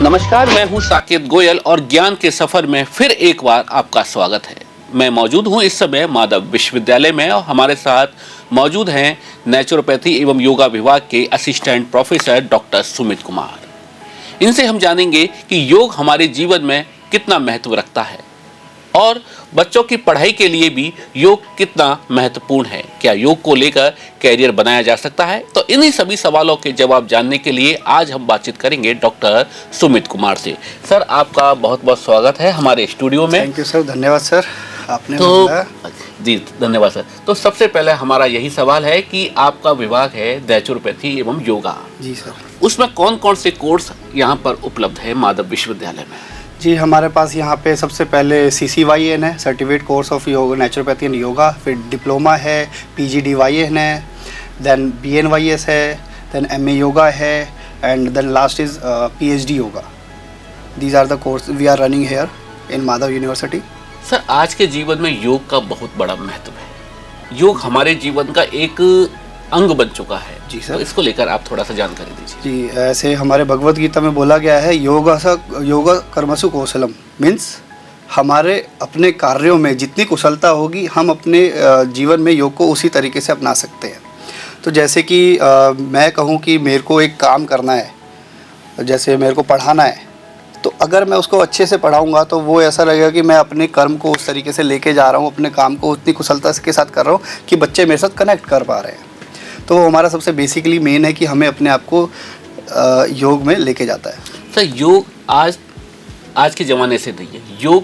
नमस्कार, मैं हूं साकेत गोयल और ज्ञान के सफर में फिर एक बार आपका स्वागत है। मैं मौजूद हूं इस समय माधव विश्वविद्यालय में और हमारे साथ मौजूद हैं नेचुरोपैथी एवं योगा विभाग के assistant professor doctor Sumit Kumar. इनसे हम जानेंगे कि योग हमारे जीवन में कितना महत्व रखता है और बच्चों की पढ़ाई के लिए भी योग कितना महत्वपूर्ण है। क्या योग को लेकर कैरियर बनाया जा सकता है? तो इन्हीं सभी सवालों के जवाब जानने के लिए आज हम बातचीत करेंगे डॉक्टर सुमित कुमार से। सर, आपका बहुत बहुत स्वागत है हमारे स्टूडियो में। थैंक यू सर, धन्यवाद सर, आपने जी धन्यवाद सर। तो सबसे पहले हमारा यही सवाल है कि आपका विभाग है नेचुरोपैथी एवं योगा। जी सर। उसमें कौन कौन से कोर्स यहाँ पर उपलब्ध है माधव विश्वविद्यालय में? जी, हमारे पास यहाँ पे सबसे पहले CCYN है, certificate course of yoga naturopathy and yoga. फिर डिप्लोमा है, PGDYN है, देन BNYS है, देन MA योगा है, and then last is PhD yoga. These are the course we are running here in Madhav university. Sir, आज के जीवन में योग का बहुत बड़ा महत्व है। योग हमारे जीवन का एक अंग बन चुका है। जी सर। तो इसको लेकर आप थोड़ा सा जानकारी दीजिए। जी, ऐसे हमारे भगवत गीता में बोला गया है, योगा कर्मसु कौशलम, मीन्स हमारे अपने कार्यों में जितनी कुशलता होगी हम अपने जीवन में योग को उसी तरीके से अपना सकते हैं। तो जैसे कि मैं कहूँ कि मेरे को एक काम करना है, जैसे मेरे को पढ़ाना है, तो अगर मैं उसको अच्छे से पढ़ाऊँगा तो वो ऐसा लगेगा कि मैं अपने कर्म को उस तरीके से लेके जा रहा हूँ, अपने काम को उतनी कुशलता के साथ कर रहा हूँ कि बच्चे मेरे साथ कनेक्ट कर पा रहे हैं। तो वो हमारा सबसे बेसिकली मेन है कि हमें अपने आप को योग में लेके जाता है। सर, योग आज के ज़माने से नहीं है। योग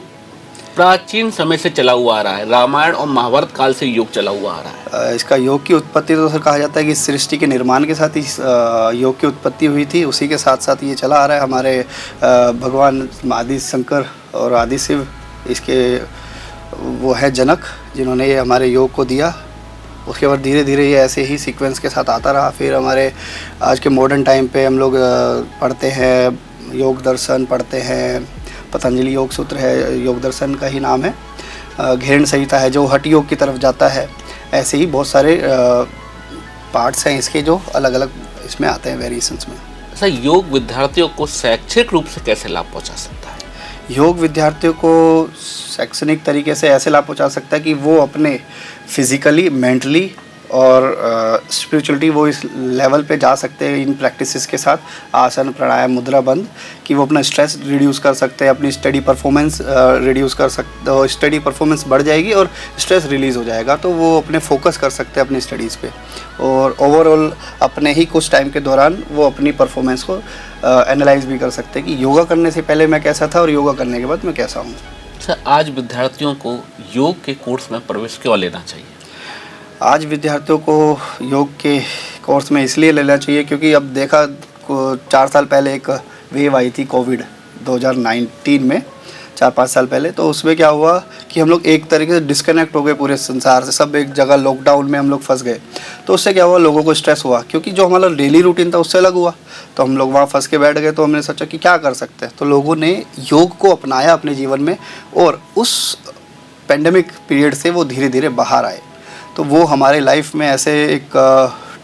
प्राचीन समय से चला हुआ आ रहा है। रामायण और महाभारत काल से योग चला हुआ आ रहा है। इसका योग की उत्पत्ति तो सर कहा जाता है कि सृष्टि के निर्माण के साथ ही योग की उत्पत्ति हुई थी। उसी के साथ साथ ये चला आ रहा है। हमारे भगवान आदि शंकर और आदि शिव इसके वो है जनक, जिन्होंने ये हमारे योग को दिया। उसके बाद धीरे धीरे ये ऐसे ही सीक्वेंस के साथ आता रहा। फिर हमारे आज के मॉडर्न टाइम पे हम लोग पढ़ते हैं, योग दर्शन पढ़ते हैं, पतंजलि योग सूत्र है, योग दर्शन का ही नाम है, घेरण संहिता है जो हठ योग की तरफ जाता है। ऐसे ही बहुत सारे पार्ट्स हैं इसके जो अलग अलग इसमें आते हैं वेरिएशंस में। सर, योग विद्यार्थियों को शैक्षिक रूप से कैसे लाभ पहुँचा सकता है? योग विद्यार्थियों को शैक्षणिक तरीके से ऐसे लाभ पहुँचा सकता है कि वो अपने फिज़िकली, मेंटली और स्पिरिचुअलिटी वो इस लेवल पे जा सकते हैं इन प्रैक्टिसेस के साथ, आसन, प्राणायाम, मुद्रा बंद, कि वो अपना स्ट्रेस रिड्यूस कर सकते हैं, अपनी स्टडी परफॉर्मेंस रिड्यूस कर सकते हो। स्टडी परफॉर्मेंस बढ़ जाएगी और स्ट्रेस रिलीज़ हो जाएगा, तो वो अपने फोकस कर सकते हैं अपनी स्टडीज़ पे, और ओवरऑल अपने ही कुछ टाइम के दौरान वो अपनी परफॉर्मेंस को एनालाइज भी कर सकते हैं कि योगा करने से पहले मैं कैसा था और योगा करने के बाद मैं कैसा हूँ। सर, आज विद्यार्थियों को योग के कोर्स में प्रवेश क्यों लेना चाहिए? आज विद्यार्थियों को योग के कोर्स में इसलिए लेना चाहिए क्योंकि अब देखा 4 साल पहले एक वेव आई थी कोविड 2019 में, 4-5 साल पहले। तो उसमें क्या हुआ कि हम लोग एक तरीके से डिस्कनेक्ट हो गए पूरे संसार से, सब एक जगह लॉकडाउन में हम लोग फंस गए। तो उससे क्या हुआ, लोगों को स्ट्रेस हुआ क्योंकि जो हमारा डेली रूटीन था उससे अलग हुआ। तो हम लोग वहाँ फंस के बैठ गए। तो हमने सोचा कि क्या कर सकते हैं, तो लोगों ने योग को अपनाया अपने जीवन में और उस पेंडेमिक पीरियड से वो धीरे धीरे बाहर आए। तो वो हमारे लाइफ में ऐसे एक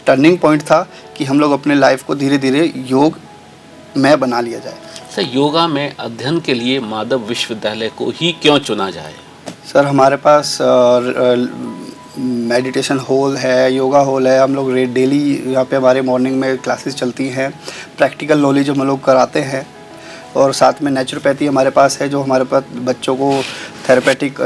टर्निंग पॉइंट था कि हम लोग अपने लाइफ को धीरे धीरे योग में बना लिया जाए। सर, योगा में अध्ययन के लिए माधव विश्वविद्यालय को ही क्यों चुना जाए? सर, हमारे पास मेडिटेशन हॉल है, योगा हॉल है। हम लोग डेली यहाँ पे हमारे मॉर्निंग में क्लासेस चलती हैं, प्रैक्टिकल नॉलेज हम लोग कराते हैं, और साथ में नेचुरोपैथी हमारे पास है जो हमारे पास बच्चों को थेरेपेटिक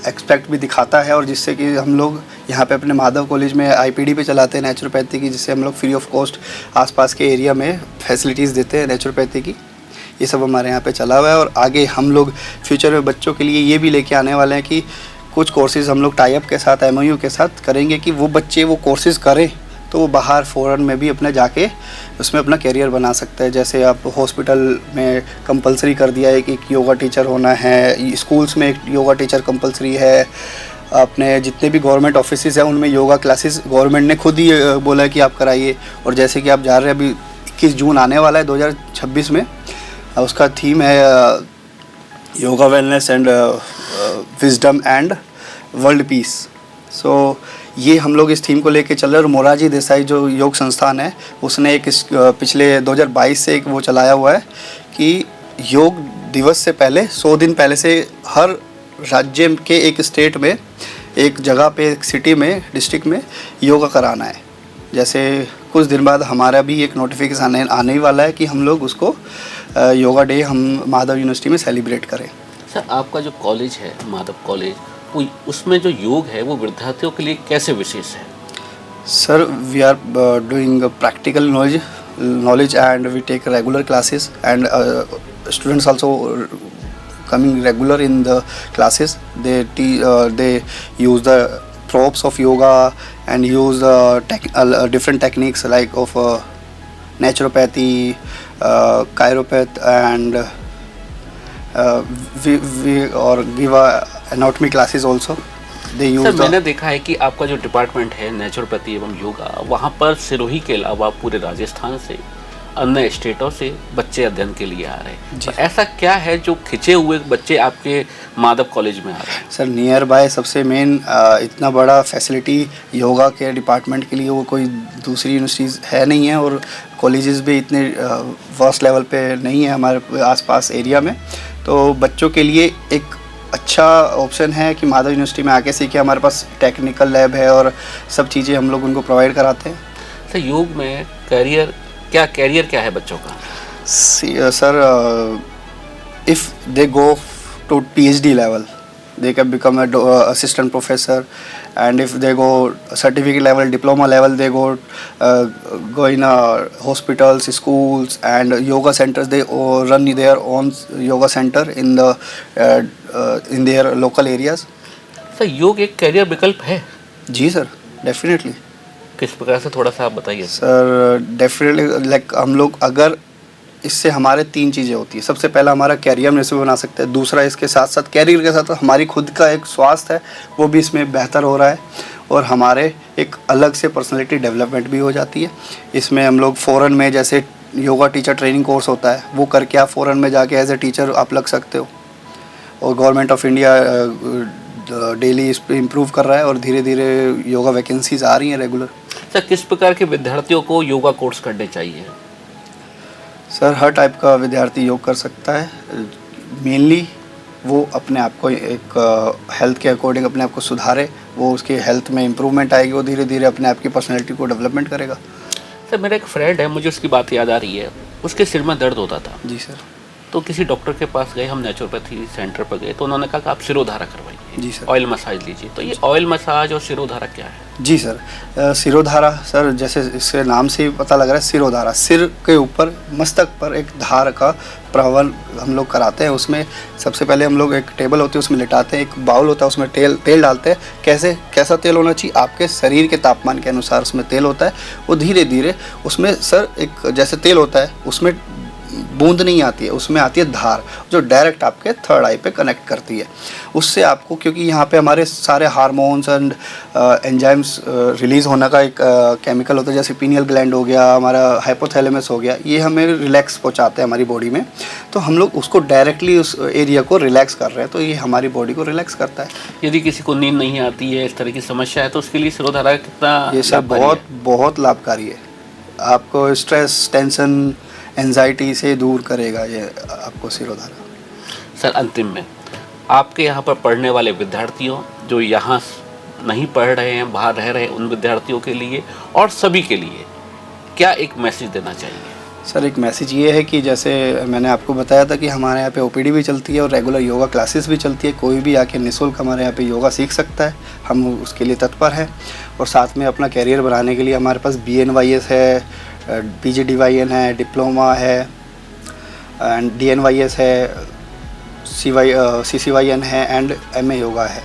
एक्सपेक्ट भी दिखाता है, और जिससे कि हम लोग यहाँ पे अपने माधव कॉलेज में IPD पे चलाते हैं नेचुरोपैथी की, जिससे हम लोग फ्री ऑफ कॉस्ट आसपास के एरिया में फैसिलिटीज़ देते हैं नेचुरोपैथी की। ये सब हमारे यहाँ पे चला हुआ है, और आगे हम लोग फ्यूचर में बच्चों के लिए ये भी लेके आने वाले हैं कि कुछ कोर्सेज़ हम लोग टाई अप के साथ, MOU के साथ करेंगे कि वो बच्चे वो कोर्सेज़ करें तो वो बाहर फ़ॉरेन में भी अपने जाके उसमें अपना करियर बना सकते हैं। जैसे आप हॉस्पिटल में कंपलसरी कर दिया है कि योगा टीचर होना है, स्कूल्स में एक योगा टीचर कंपलसरी है, अपने जितने भी गवर्नमेंट ऑफिसेज हैं उनमें योगा क्लासेस गवर्नमेंट ने खुद ही बोला है कि आप कराइए। और जैसे कि आप जा रहे हैं, अभी 21 जून आने वाला है 2026 में, उसका थीम है yoga wellness and wisdom and world peace. So ये हम लोग इस थीम को लेके चल रहे हैं। और मोरारजी देसाई जो योग संस्थान है उसने एक पिछले 2022 से एक वो चलाया हुआ है कि योग दिवस से पहले 100 दिन पहले से हर राज्य के एक स्टेट में, एक जगह पे, एक सिटी में, डिस्ट्रिक्ट में योगा कराना है। जैसे कुछ दिन बाद हमारा भी एक नोटिफिकेशन आने ही वाला है कि हम लोग उसको योगा डे हम माधव यूनिवर्सिटी में सेलिब्रेट करें। सर, आपका जो कॉलेज है माधव कॉलेज, वो उसमें जो योग है वो विद्यार्थियों के लिए कैसे विशेष है? Sir, we are doing practical knowledge and we take regular classes, and students also coming regular in the classes. They use the props of yoga and use different techniques like of naturopathy, chiropath, and we or give anatomy classes also. Sir, मैंने देखा है कि आपका जो department है naturopathy एवं योगा, वहाँ पर सिरोही के अलावा पूरे राजस्थान से, अन्य स्टेटों से बच्चे अध्ययन के लिए आ रहे हैं। तो ऐसा क्या है जो खिंचे हुए बच्चे आपके माधव कॉलेज में आ रहे हैं? सर, नियर बाय सबसे मेन इतना बड़ा फैसिलिटी योगा के डिपार्टमेंट के लिए वो कोई दूसरी यूनिवर्सिटीज़ है नहीं है, और कॉलेजेस भी इतने वर्स्ट लेवल पे नहीं है हमारे आसपास एरिया में। तो बच्चों के लिए एक अच्छा ऑप्शन है कि माधव यूनिवर्सिटी में आके सीखे। हमारे पास टेक्निकल लैब है और सब चीज़ें हम लोग उनको प्रोवाइड कराते हैं। सर, योग में कैरियर क्या है बच्चों का? Sir, if they go to PhD level, they can become a assistant professor, and if they go certificate level, diploma level, they go in hospitals, schools, and yoga centers. They run their own yoga center in their local areas. Sir, योग एक career विकल्प है? जी sir, definitely. किस प्रकार से, थोड़ा सा आप बताइए। सर, डेफिनेटली लाइक हम लोग अगर इससे हमारे 3 चीज़ें होती है। सबसे पहला हमारा कैरियर में से बना सकते हैं। दूसरा, इसके साथ साथ कैरियर के साथ हमारी खुद का एक स्वास्थ्य है वो भी इसमें बेहतर हो रहा है, और हमारे एक अलग से पर्सनालिटी डेवलपमेंट भी हो जाती है। इसमें हम लोग फ़ॉरेन में जैसे योगा टीचर ट्रेनिंग कोर्स होता है, वो करके आप फ़ॉरेन में जाके एज ए टीचर आप लग सकते हो। और गवर्नमेंट ऑफ इंडिया डेली इस पर इम्प्रूव कर रहा है, और धीरे धीरे योगा वैकेंसीज आ रही हैं रेगुलर। सर, किस प्रकार के विद्यार्थियों को योगा कोर्स करने चाहिए? सर, हर टाइप का विद्यार्थी योग कर सकता है। मेनली वो अपने आप को एक हेल्थ के अकॉर्डिंग अपने आप को सुधारे, वो उसके हेल्थ में इम्प्रूवमेंट आएगी, वो धीरे धीरे अपने आप की पर्सनैलिटी को डेवलपमेंट करेगा। सर, मेरा एक फ्रेंड है, मुझे उसकी बात याद आ रही है। उसके सिर में दर्द होता था। जी सर। तो किसी डॉक्टर के पास गए, हम नेचुरोपैथी सेंटर पर गए, तो उन्होंने कहा कि आप सिरोधारा करवाइए। जी सर। ऑयल मसाज लीजिए। तो ये ऑयल मसाज और सिरोधारा क्या है? जी सर, सिरोधारा सर, जैसे इसके नाम से ही पता लग रहा है, सिरोधारा, सिर के ऊपर, मस्तक पर एक धार का प्रवहन हम लोग कराते हैं। उसमें सबसे पहले हम लोग एक टेबल होती है उसमें लिटाते हैं, एक बाउल होता है उसमें तेल डालते हैं। कैसा तेल होना चाहिए? आपके शरीर के तापमान के अनुसार उसमें तेल होता है। वो धीरे धीरे उसमें सर एक जैसे तेल होता है उसमें बूंद नहीं आती है, उसमें आती है धार जो डायरेक्ट आपके थर्ड आई पे कनेक्ट करती है। उससे आपको, क्योंकि यहाँ पे हमारे सारे हार्मोन्स एंड एंजाइम्स रिलीज़ होने का एक केमिकल होता है, जैसे पीनियल ग्लैंड हो गया, हमारा हाइपोथैलेमस हो गया, ये हमें रिलैक्स पहुँचाते हैं हमारी बॉडी में। तो हम लोग उसको डायरेक्टली उस एरिया को रिलैक्स कर रहे हैं, तो ये हमारी बॉडी को रिलैक्स करता है। यदि किसी को नींद नहीं आती है, इस तरह की समस्या है, तो उसके लिए सिरोधारा कितना? ये सब बहुत लाभकारी है। आपको स्ट्रेस, टेंशन, एंजाइटी से दूर करेगा ये आपको सिरोधारा। सर, अंतिम में आपके यहाँ पर पढ़ने वाले विद्यार्थियों, जो यहाँ नहीं पढ़ रहे हैं, बाहर रह रहे हैं, उन विद्यार्थियों के लिए और सभी के लिए क्या एक मैसेज देना चाहिए? सर, एक मैसेज ये है कि जैसे मैंने आपको बताया था कि हमारे यहाँ पे OPD भी चलती है और रेगुलर योगा क्लासेस भी चलती है। कोई भी आके निःशुल्क हमारे यहाँ पे योगा सीख सकता है, हम उसके लिए तत्पर हैं। और साथ में अपना कैरियर बनाने के लिए हमारे पास BNYS है, PGDYN है, डिप्लोमा है, एंड DNYS है, CCYN है, एंड MA योगा है,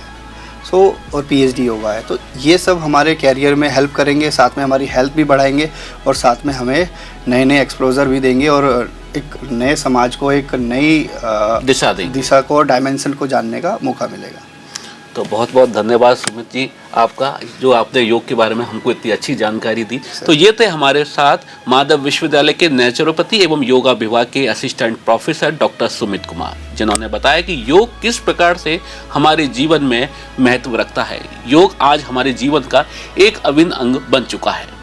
और PhD योगा है। तो ये सब हमारे कैरियर में हेल्प करेंगे, साथ में हमारी हेल्थ भी बढ़ाएंगे, और साथ में हमें नए एक्सपोजर भी देंगे, और एक नए समाज को एक नई दिशा को, डायमेंशन को जानने का मौका मिलेगा। तो बहुत बहुत धन्यवाद सुमित जी आपका, जो आपने योग के बारे में हमको इतनी अच्छी जानकारी दी। तो ये थे हमारे साथ माधव विश्वविद्यालय के नेचुरोपैथी एवं योगा विभाग के assistant professor doctor Sumit Kumar, जिन्होंने बताया कि योग किस प्रकार से हमारे जीवन में महत्व रखता है। योग आज हमारे जीवन का एक अभिन्न अंग बन चुका है।